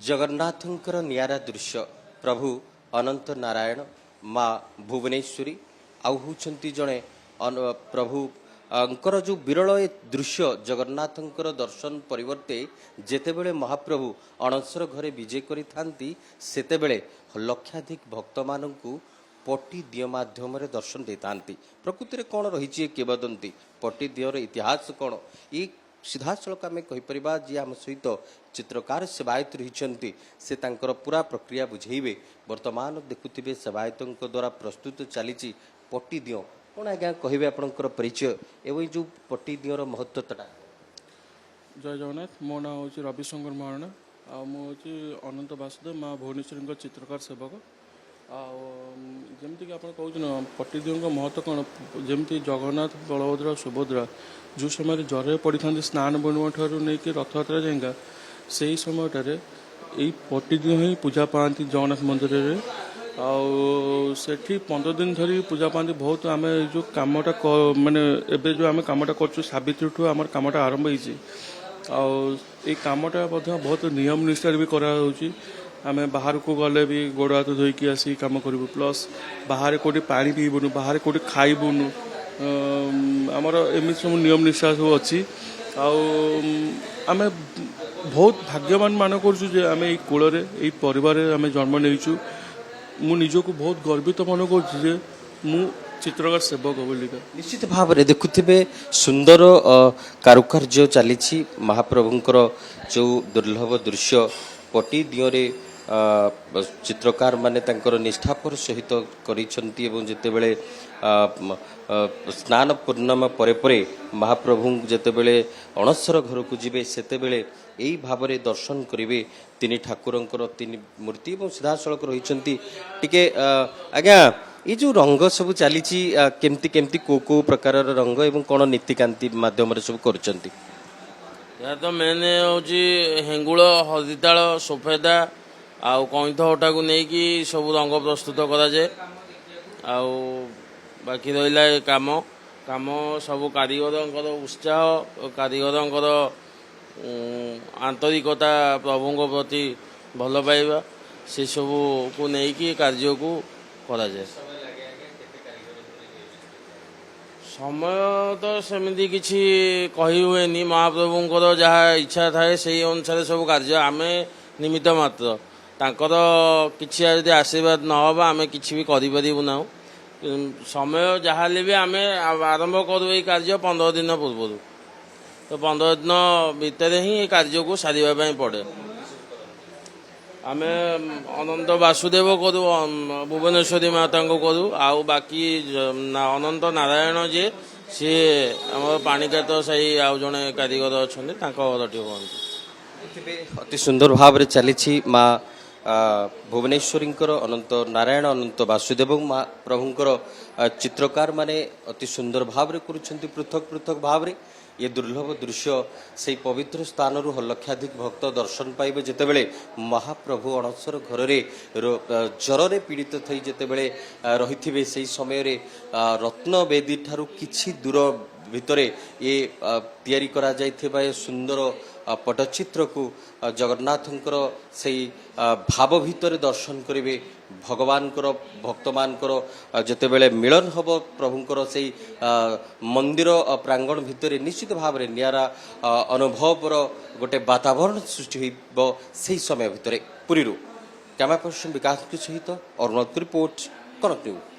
जगन्नाथंकर नियारा दृश्य प्रभु अनंत नारायण माँ भुवनेश्वरी आउ होउछंती जणे प्रभु अंकर जो विरल ए दृश्य जगन्नाथंकर दर्शन परिवर्ते जेतेबेले महाप्रभु अणसर घरे विजय करि थांती सेतेबेले लक्षाधिक भक्त माननकु पट्टी दिय माध्यम दर्शन दे थांती। प्रकृति कौन रही किंवदंती पट्टी दियर इतिहास कौन ये सीधा सड़क आम कहीपर जी आम सहित चित्रकार सेवायत रही से तांकर पूरा प्रक्रिया बुझेबे। वर्तमान देखुवे सेवायत द्वारा प्रस्तुत चली पट्टी दिय कौन आज्ञा कहे आपंकर परिचय एवं जो पट्टी दियर महत्वता। जय जगन्नाथ मो ना हूँ रविशंकर महाराणा मुझे अनंत वासुदेव माँ भुवनेश्वरी चित्रकार सेवक आमती आप कहूँ पट्टीदियों महत्व कौन जमी जगन्नाथ बलभद्र सुभद्रा जो समय जरे पड़ी था स्नान पूर्णिमा ठार नहीं रथयात्रा जाएगा से समय यही पट्टीदियों ही पूजा पाती जगन्नाथ मंदिर में आठी 15 दिन धरी पूजा पाती। बहुत आम जो कमटा मानने एवं जो आम कमटा कर सावित्री ठू आम कमटा आरंभ होती कमटा बहुत नियम निष्ठार भी कराऊँगी। आम बाहर को गले भी गोड़ हाथ धोईकी आसी कम करूँ प्लस बाहर कौटी पा पीबुनु बाहर कौटी खाइबुनु आमर एम सब नियम निष्ठा सब अच्छी आम बहुत भाग्यवान मान करें ये कूल परिवार आम जन्म नहीं मु निजको बहुत गर्वित मन कर चित्रकार सेवक बोलिका। निश्चित भाव में देखुवे सुंदर कारुकार्य चली महाप्रभुंकर जो दुर्लभ दृश्य पट्टी दियोरे चित्रकार माने तांकर निष्ठापर सहित करिसेंती एवं जेतेबेले स्नान पूर्णिमा परे परे महाप्रभु जेतेबेले अणसर घर को जिबे सेतेबेले एई भावरे दर्शन करिवे तिनि ठाकुरंकर तिनि मूर्ति एवं सीधा सड़क रहिसेंती टिके आज्ञा ये जो रंग सब चली केमती केमती को प्रकार रंग एवं कौन नीतिकांति माध्यम सब करचंती। या तो मैंने हूँ हेंगुल हरदिताल सफेदा आउ कईथ हटा को लेकिन सब रंग प्रस्तुत कराए बाकी रहा काम काम सब कारीगर उत्साह कारीगर आंतरिकता प्रभु प्रति भल पाइबा से सब को लेकिन कार्य को कराए। समय तो सेमती किसी कही हुए महाप्रभुंर जहाँ इच्छा थाए से अनुसार सब कार्य आम निमित्त मात्र तांकर किसी यदि आशीर्वाद न हो आम कि भी करना समय जहाँ भी आम आरंभ करूँ ये कार्य 15 दिन पूर्व तो 15 दिन भितर ही कार्य को सारे पड़े। आम अनंत वासुदेव करूँ भुवनेश्वरी माता को करूँ आउ बाकी अनंत नारायण जी सी आम पाणिकात साई आउ जड़े कारीगर अच्छा अति सुंदर भाव में चली माँ भुवनेश्वरींकर अनंत नारायण अनंत वासुदेव माँ प्रभुंकर चित्रकार माने अति सुंदर भाव में करुछंती पृथक पृथक भाव में ये दुर्लभ दृश्य से पवित्र स्थान लक्षाधिक भक्त दर्शन पाइबे जेतेबेले महाप्रभु अणसर घर जर पीड़ित थई जेतेबेले रहिथिबे सेही समय रे रत्न वेदी ठारू किछि दूर भितरे ये तैयारी करा जाइथिबा ये सुंदर पटचित्र को जगन्नाथंकर से भाव भितर दर्शन करेंगे भगवान भक्त मानकर जेतेबेले मिलन हम प्रभुंकर से मंदिर प्रांगण भितर निश्चित भाव में नियारा अनुभवर गोटे वातावरण सृष्टि हो से समय भितर पुरी कैमरा पर्सन विकास सहित अरुण रिपोर्ट कनक न्यूज।